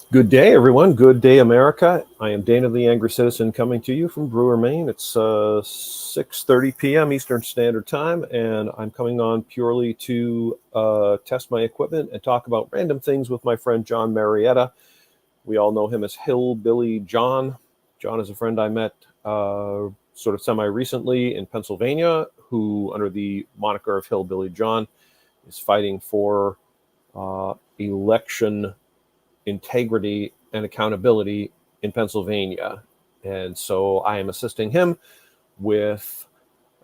Good day, everyone. Good day, America. I am Dana the Angry Citizen coming to you from Brewer, Maine. It's 6:30 p.m. Eastern Standard Time, and I'm coming on purely to test my equipment and talk about random things with my friend John Marietta. We all know him as Hillbilly John. John is a friend I met sort of semi-recently in Pennsylvania, who, under the moniker of Hillbilly John, is fighting for election integrity and accountability in Pennsylvania. And so I am assisting him with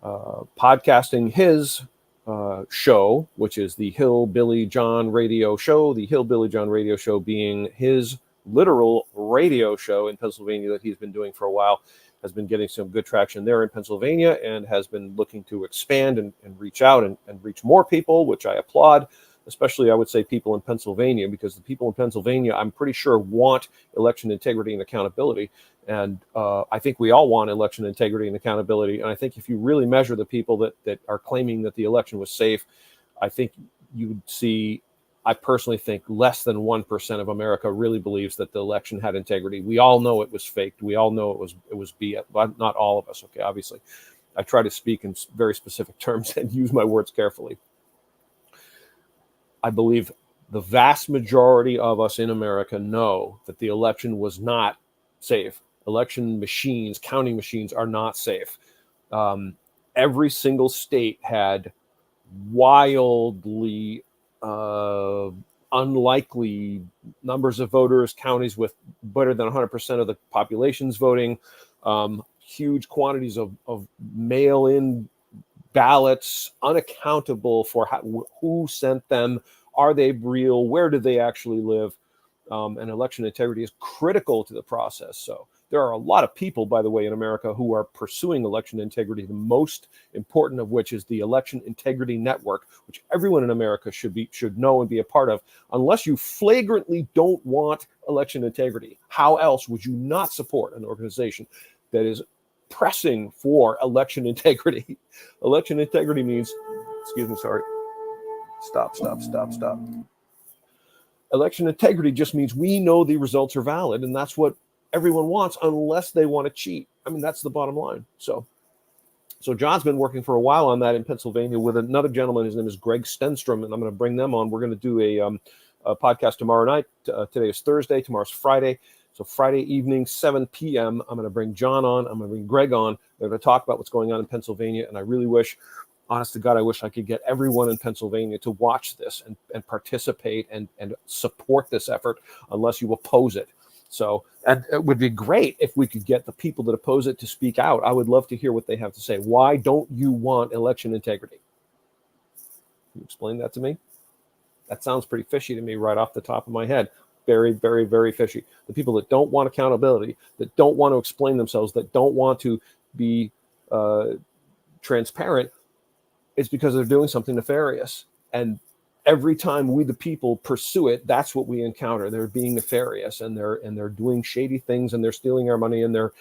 podcasting his show, which is the Hillbilly John Radio Show. The Hillbilly John Radio Show being his literal radio show in Pennsylvania that he's been doing for a while, has been getting some good traction there in Pennsylvania, and has been looking to expand and reach out and reach more people, which I applaud. Especially, I would say, people in Pennsylvania, because the people in Pennsylvania, I'm pretty sure, want election integrity and accountability. And I think we all want election integrity and accountability. And I think if you really measure the people that are claiming that the election was safe, I think you would see, I personally think less than 1% of America really believes that the election had integrity. We all know it was faked. We all know it was BS. But not all of us, okay, obviously. I try to speak in very specific terms and use my words carefully. I believe the vast majority of us in America know that the election was not safe. Election machines, counting machines, are not safe. Every single state had wildly unlikely numbers of voters, counties with better than 100% of the population's voting, huge quantities of mail-in ballots, unaccountable for who sent them. Are they real? Where do they actually live? And election integrity is critical to the process. So there are a lot of people, by the way, in America who are pursuing election integrity, the most important of which is the Election Integrity Network, which everyone in America should know and be a part of. Unless you flagrantly don't want election integrity, how else would you not support an organization that is pressing for election integrity? Election integrity means, excuse me, sorry. Stop. Election integrity just means we know the results are valid, and that's what everyone wants, unless they want to cheat. I mean, that's the bottom line. So John's been working for a while on that in Pennsylvania with another gentleman. His name is Greg Stenstrom, and I'm going to bring them on. We're going to do a podcast tomorrow night. Today is Thursday. Tomorrow's Friday. So Friday evening, 7 p.m., I'm going to bring John on. I'm going to bring Greg on. They're going to talk about what's going on in Pennsylvania. And I really wish, honest to God, I wish I could get everyone in Pennsylvania to watch this and participate and support this effort, unless you oppose it. So, and it would be great if we could get the people that oppose it to speak out. I would love to hear what they have to say. Why don't you want election integrity? Can you explain that to me? That sounds pretty fishy to me right off the top of my head. Very, very, very fishy. The people that don't want accountability, that don't want to explain themselves, that don't want to be transparent, it's because they're doing something nefarious. And every time we, the people, pursue it, that's what we encounter. They're being nefarious, and they're doing shady things, and they're stealing our money, and they're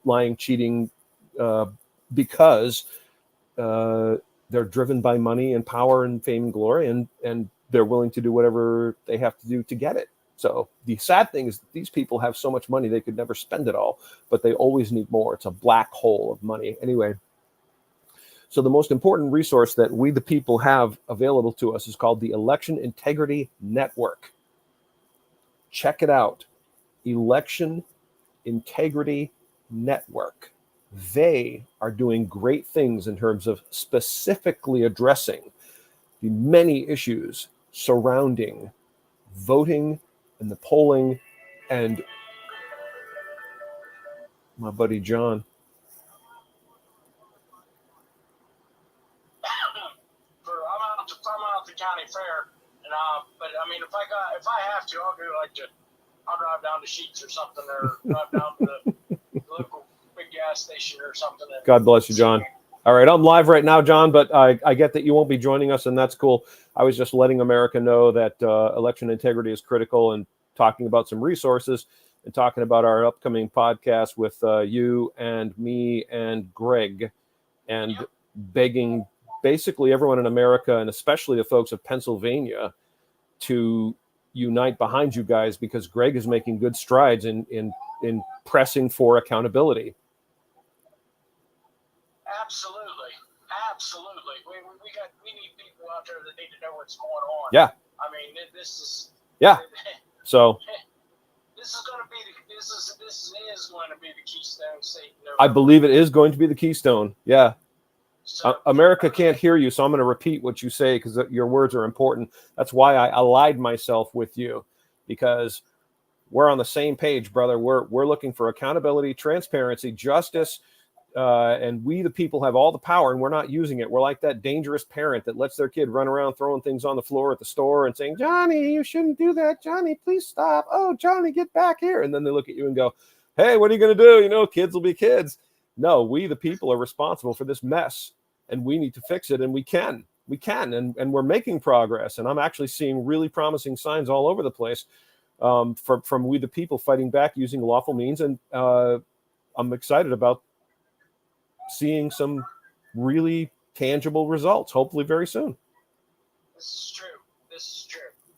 lying, cheating, because they're driven by money and power and fame and glory, and they're willing to do whatever they have to do to get it. So the sad thing is that these people have so much money they could never spend it all, but they always need more. It's a black hole of money. Anyway, so the most important resource that we, the people, have available to us is called the Election Integrity Network. Check it out. Election Integrity Network. They are doing great things in terms of specifically addressing the many issues surrounding voting and the polling. And my buddy John. I'm out the county fair, and but I mean, if I have to, I'll drive down to Sheets or something, or drive down to the local big gas station or something. God bless you, John. All right, I'm live right now, John, but I get that you won't be joining us, and that's cool. I was just letting America know that election integrity is critical, and talking about some resources, and talking about our upcoming podcast with you and me and Greg, and begging basically everyone in America, and especially the folks of Pennsylvania, to unite behind you guys, because Greg is making good strides in pressing for accountability. Absolutely. We need people out there that need to know what's going on. Yeah. I mean, this is. Yeah. So. This is going to be the keystone state. I believe it is going to be the keystone. Yeah. So, America can't hear you, so I'm going to repeat what you say because your words are important. That's why I allied myself with you, because we're on the same page, brother. We're looking for accountability, transparency, justice, and we, the people, have all the power, and we're not using it. We're like that dangerous parent that lets their kid run around throwing things on the floor at the store and saying, "Johnny, you shouldn't do that. Johnny, please stop. Oh, Johnny, get back here." And then they look at you and go, "Hey, what are you going to do? You know, kids will be kids." No, we, the people, are responsible for this mess, and we need to fix it, and we can, and we're making progress. And I'm actually seeing really promising signs all over the place from we, the people, fighting back using lawful means. And I'm excited about seeing some really tangible results, hopefully very soon. This is true.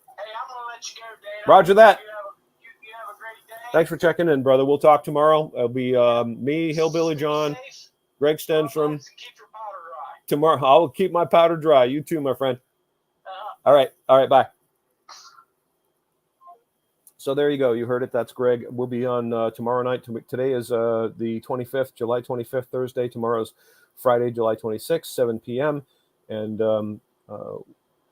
Hey, I'm going to let you go, Dana. Roger that. You have a great day. Thanks for checking in, brother. We'll talk tomorrow. It'll be me, Hillbilly John, Greg Stenstrom. Keep your powder dry. Tomorrow, I will keep my powder dry. You too, my friend. All right, bye. So there you go. You heard it. That's Greg. We'll be on tomorrow night. Today is the 25th, July 25th, Thursday. Tomorrow's Friday, July 26th, 7 p.m. And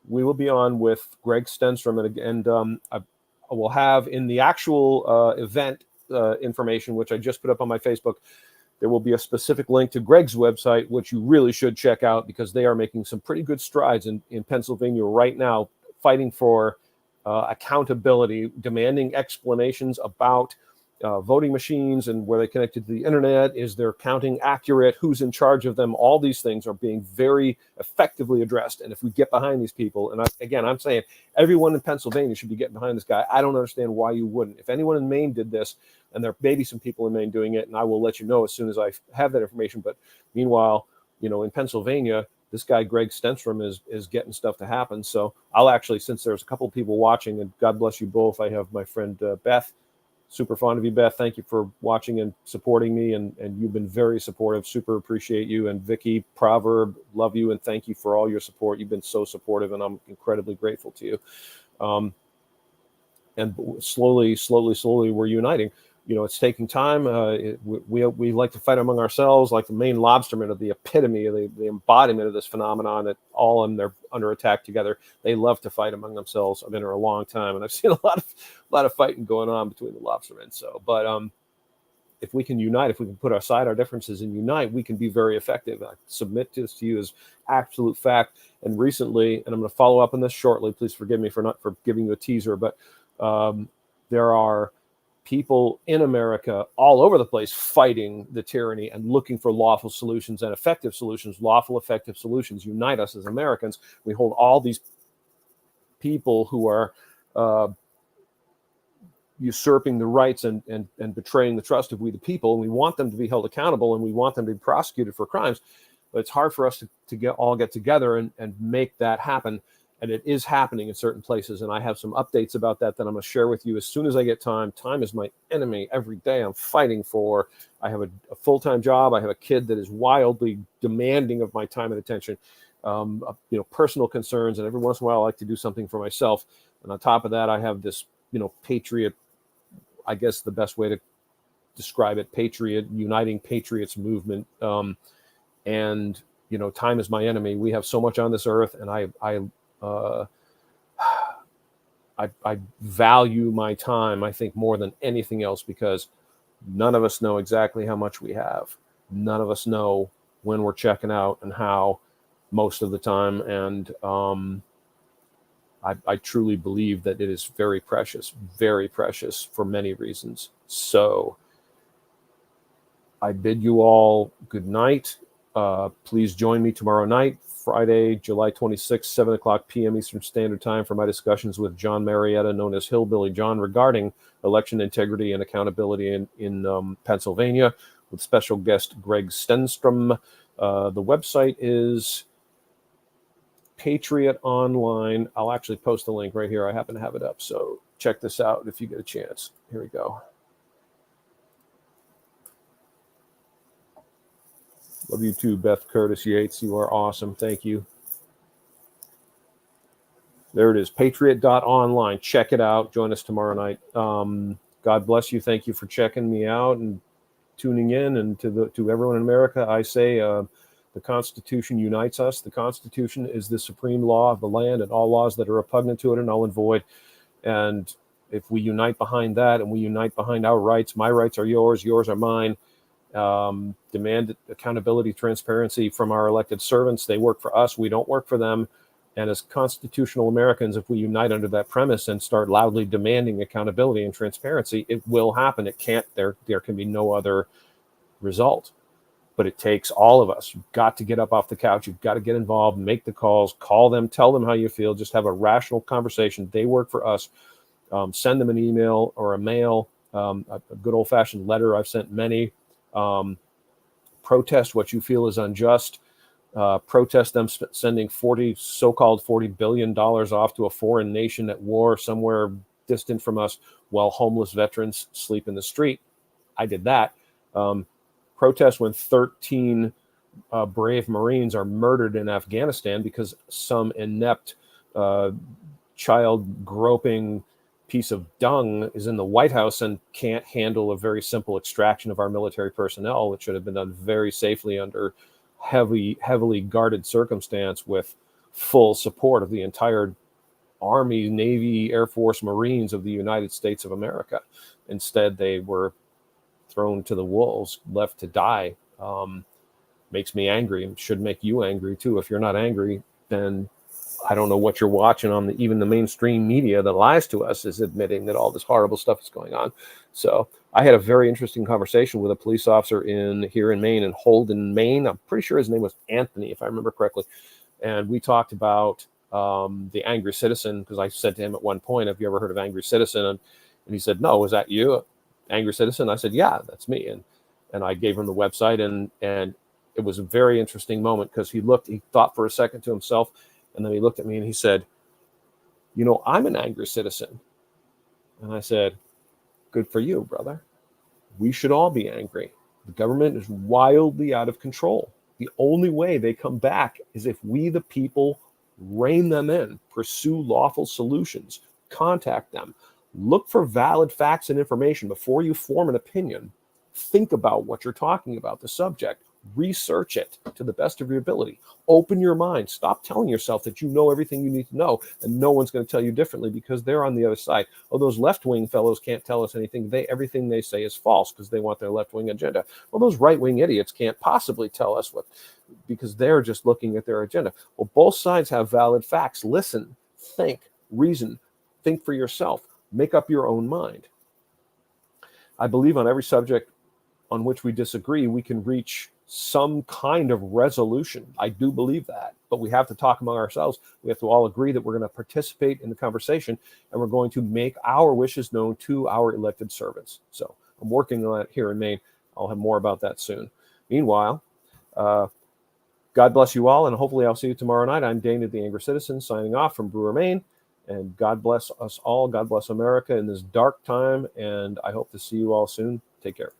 we will be on with Greg Stenstrom. And I will have in the actual event information, which I just put up on my Facebook, there will be a specific link to Greg's website, which you really should check out, because they are making some pretty good strides in Pennsylvania right now, fighting for accountability, demanding explanations about voting machines and where they connected to the internet. Is their counting accurate? Who's in charge of them? All these things are being very effectively addressed. And if we get behind these people, and I'm saying everyone in Pennsylvania should be getting behind this guy. I don't understand why you wouldn't. If anyone in Maine did this, and there may be some people in Maine doing it, and I will let you know as soon as I have that information. But meanwhile, in Pennsylvania, this guy, Greg Stenstrom, is getting stuff to happen. So I'll actually, since there's a couple of people watching, and God bless you both, I have my friend Beth, super fond of you, Beth. Thank you for watching and supporting me, and you've been very supportive. Super appreciate you. And Vicky, Proverb, love you, and thank you for all your support. You've been so supportive, and I'm incredibly grateful to you. And slowly, we're uniting. It's taking time. We like to fight among ourselves, like the Maine lobstermen are the epitome, the embodiment of this phenomenon, that all of them, they're under attack together. They love to fight among themselves. I've been here a long time, and I've seen a lot of fighting going on between the lobstermen. So, but if we can unite, if we can put aside our differences and unite, we can be very effective. I submit this to you as absolute fact. And recently, and I'm going to follow up on this shortly, please forgive me for giving you a teaser, but there are people in America all over the place fighting the tyranny and looking for lawful solutions and effective solutions. Lawful, effective solutions unite us as Americans. We hold all these people who are usurping the rights and betraying the trust of we the people, and we want them to be held accountable, and we want them to be prosecuted for crimes. But it's hard for us to get together and make that happen. And it is happening in certain places. And I have some updates about that I'm going to share with you as soon as I get time. Time is my enemy. Every day I'm fighting for. I have a full-time job. I have a kid that is wildly demanding of my time and attention, personal concerns. And every once in a while, I like to do something for myself. And on top of that, I have this, patriot, I guess the best way to describe it, uniting patriots movement. And time is my enemy. We have so much on this earth, and I value my time, I think, more than anything else, because none of us know exactly how much we have. None of us know when we're checking out and how, most of the time. And I truly believe that it is very precious for many reasons. So I bid you all good night. Please join me tomorrow night, Friday, July 26th, 7 o'clock p.m. Eastern Standard Time, for my discussions with John Marietta, known as Hillbilly John, regarding election integrity and accountability in Pennsylvania, with special guest Greg Stenstrom. The website is Patriot Online. I'll actually post the link right here. I happen to have it up. So check this out if you get a chance. Here we go. Love you too, Beth Curtis Yates. You are awesome. Thank you. There it is, patriot.online. Check it out. Join us tomorrow night. God bless you. Thank you for checking me out and tuning in. And to everyone in America, I say the Constitution unites us. The Constitution is the supreme law of the land, and all laws that are repugnant to it are null and void. And if we unite behind that, and we unite behind our rights, my rights are yours, yours are mine. Demand accountability, transparency from our elected servants. They work for us. We don't work for them. And as constitutional Americans, if we unite under that premise and start loudly demanding accountability and transparency, it will happen. It can't. There can be no other result. But it takes all of us. You've got to get up off the couch. You've got to get involved, make the calls, call them, tell them how you feel. Just have a rational conversation. They work for us. Send them an email or a mail, a good old-fashioned letter. I've sent many. Protest what you feel is unjust. Protest them sending so-called $40 billion off to a foreign nation at war somewhere distant from us while homeless veterans sleep in the street. I did that. Protest when 13 brave Marines are murdered in Afghanistan because some inept child groping piece of dung is in the White House and can't handle a very simple extraction of our military personnel, which should have been done very safely under heavily guarded circumstance with full support of the entire Army, Navy, Air Force, Marines of the United States of America. Instead, they were thrown to the wolves, left to die. Makes me angry, and should make you angry too. If you're not angry, then I don't know what you're watching on even the mainstream media that lies to us is admitting that all this horrible stuff is going on. So I had a very interesting conversation with a police officer here in Maine, in Holden, Maine. I'm pretty sure his name was Anthony, if I remember correctly. And we talked about the angry citizen, because I said to him at one point, have you ever heard of angry citizen? And he said, no, was that you, angry citizen? I said, yeah, that's me. And I gave him the website, and it was a very interesting moment because he thought for a second to himself, and then he looked at me and he said, you know, I'm an angry citizen. And I said, good for you, brother. We should all be angry. The government is wildly out of control. The only way they come back is if we, the people, rein them in, pursue lawful solutions, contact them, look for valid facts and information before you form an opinion. Think about what you're talking about, the subject. Research it to the best of your ability. Open your mind. Stop telling yourself that you know everything you need to know and no one's going to tell you differently because they're on the other side. Oh, those left-wing fellows can't tell us anything. Everything they say is false because they want their left-wing agenda. Well, those right-wing idiots can't possibly tell us what, because they're just looking at their agenda. Well, both sides have valid facts. Listen, think, reason, think for yourself. Make up your own mind. I believe on every subject on which we disagree, we can reach some kind of resolution. I do believe that, but we have to talk among ourselves. We have to all agree that we're going to participate in the conversation and we're going to make our wishes known to our elected servants. So I'm working on it here in Maine. I'll have more about that soon. Meanwhile, God bless you all, and hopefully I'll see you tomorrow night. I'm Dana the Angry Citizen signing off from Brewer, Maine, and God bless us all. God bless America in this dark time, and I hope to see you all soon. Take care.